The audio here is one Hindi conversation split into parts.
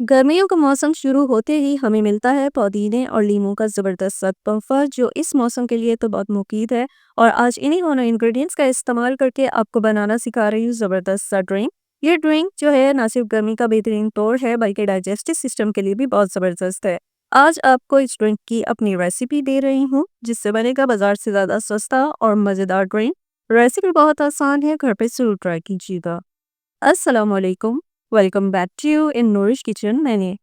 गर्मियों का मौसम शुरू होते ही हमें मिलता है पुदीने और लीमू का ज़बरदस्त सा तोहफ़ा जो इस मौसम के लिए तो बहुत मुफीद है। और आज इन्हीं दोनों इंग्रेडिएंट्स का इस्तेमाल करके आपको बनाना सिखा रही हूँ ज़बरदस्त सा ड्रिंक। ये ड्रिंक जो है ना सिर्फ गर्मी का बेहतरीन तोड़ है बल्कि डाइजेस्टिव सिस्टम के लिए भी बहुत ज़बरदस्त है। आज आपको इस ड्रिंक की अपनी रेसिपी दे रही हूँ जिससे बनेगा बाजार से ज़्यादा सस्ता और मज़ेदार ड्रिंक। रेसिपी बहुत आसान है, घर पे ज़रूर ट्राई कीजिएगा। अस्सलाम वालेकुम, welcome back to you in Nourish kitchen. मैंने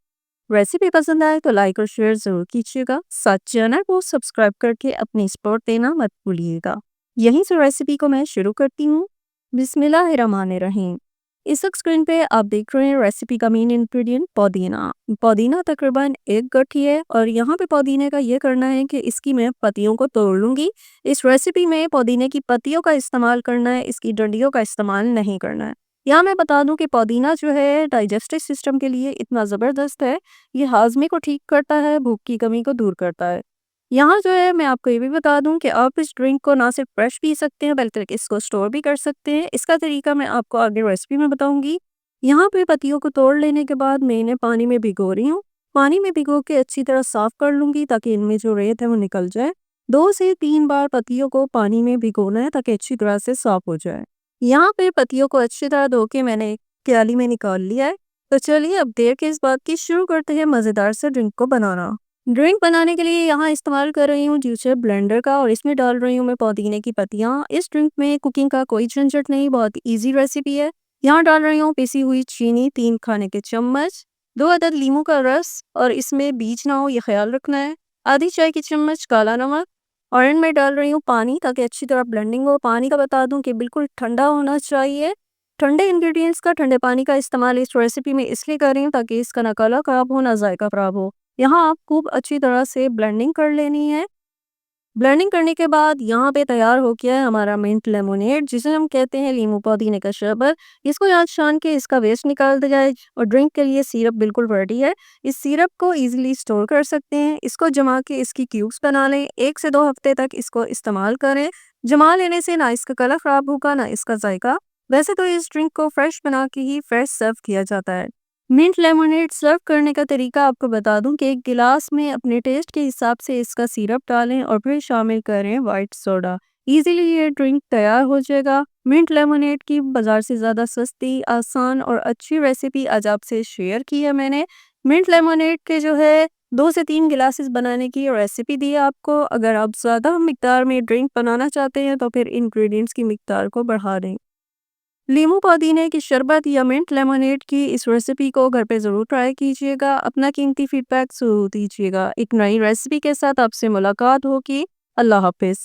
रेसिपी पसंद आए तो लाइक और शेयर ज़रूर कीजिएगा। साथ चैनल को सब्सक्राइब करके अपनी सपोर्ट देना मत भूलिएगा। यहीं से रेसिपी को मैं शुरू करती हूँ। बिस्मिल्लाहिर्रहमानिर्रहीम। इस वक्त स्क्रीन पे आप देख रहे हैं रेसिपी का मेन इंग्रेडिएंट पुदीना। पुदीना तकरीबन एक गठ्ठी है और यहाँ पे पुदीने का ये करना है कि इसकी मैं पत्तियों को तोड़ लूँगी। इस रेसिपी में पुदीने की पत्तियों का इस्तेमाल करना है, इसकी डंडियों का इस्तेमाल नहीं करना है। यहाँ मैं बता दूं कि पुदीना जो है डाइजेस्टिव सिस्टम के लिए इतना ज़बरदस्त है। ये हाजमे को ठीक करता है, भूख की कमी को दूर करता है। यहाँ जो है मैं आपको ये भी बता दूं कि आप इस ड्रिंक को ना सिर्फ फ्रेश पी सकते हैं बल्कि इसको स्टोर भी कर सकते हैं। इसका तरीका मैं आपको आगे रेसिपी में बताऊंगी। यहाँ पे पत्तियों को तोड़ लेने के बाद मैं इन्हें पानी में भिगो रही हूँ। पानी में भिगो के अच्छी तरह साफ कर लूंगी ताकि इनमें जो रेत है वो निकल जाए। 2 से 3 बार पत्तियों को पानी में भिगोना है ताकि अच्छी तरह से साफ हो जाए। यहाँ पे पत्तियों को अच्छी तरह धो के मैंने एक प्याली में निकाल लिया है। तो चलिए अब देर के इस बात की शुरू करते हैं मज़ेदार से ड्रिंक को बनाना। ड्रिंक बनाने के लिए यहाँ इस्तेमाल कर रही हूँ जूसर ब्लेंडर का और इसमें डाल रही हूँ मैं पुदीने की पत्तियाँ। इस ड्रिंक में कुकिंग का कोई झंझट नहीं, बहुत इजी रेसिपी है। यहाँ डाल रही हूँ पिसी हुई चीनी 3 खाने के चम्मच, 2 अदद लीमू का रस और इसमें बीज ना हो ये ख्याल रखना है, आधी चाय की चम्मच काला नमक और इनमें डाल रही हूँ पानी ताकि अच्छी तरह ब्लेंडिंग हो। पानी का बता दूं कि बिल्कुल ठंडा होना चाहिए। ठंडे इंग्रेडिएंट्स का, ठंडे पानी का इस्तेमाल इस रेसिपी में इसलिए कर रही हूँ ताकि इसका ना कलर ख़राब हो ना जायका ख़राब हो। यहाँ आप खूब अच्छी तरह से ब्लेंडिंग कर लेनी है। ब्लेंडिंग करने के बाद यहाँ पे तैयार हो गया है हमारा मिंट लेमोनेड जिसे हम कहते हैं लीमू पुदीने का शरबत। इसको यहाँ छान के इसका वेस्ट निकाल दिया जाए और ड्रिंक के लिए सिरप बिल्कुल रेडी है। इस सिरप को इजीली स्टोर कर सकते हैं। इसको जमा के इसकी क्यूब्स बना लें। 1 से 2 हफ्ते तक इसको इस्तेमाल करें। जमा लेने से ना इसका कलर ख़राब होगा ना इसका जायका। वैसे तो इस ड्रिंक को फ्रेश बना के ही फ्रेश सर्व किया जाता है। मिंट लेमोनेड सर्व करने का तरीका आपको बता दूं कि एक गिलास में अपने टेस्ट के हिसाब से इसका सिरप डालें और फिर शामिल करें वाइट सोडा। इजीली ये ड्रिंक तैयार हो जाएगा। मिंट लेमोनेड की बाजार से ज़्यादा सस्ती, आसान और अच्छी रेसिपी आज आपसे शेयर की है मैंने। मिंट लेमोनेड के जो है 2 से 3 गिलासेस बनाने की रेसिपी दी है आपको। अगर आप ज़्यादा मिकदार में ड्रिंक बनाना चाहते हैं तो फिर इंग्रेडिएंट्स की मिकदार को बढ़ा दें। लीमू पुदीने की शरबत या मिंट लेमोनेड की इस रेसिपी को घर पे ज़रूर ट्राई कीजिएगा। अपना कीमती फीडबैक ज़रूर दीजिएगा। एक नई रेसिपी के साथ आपसे मुलाकात होगी। अल्लाह हाफ़िज़।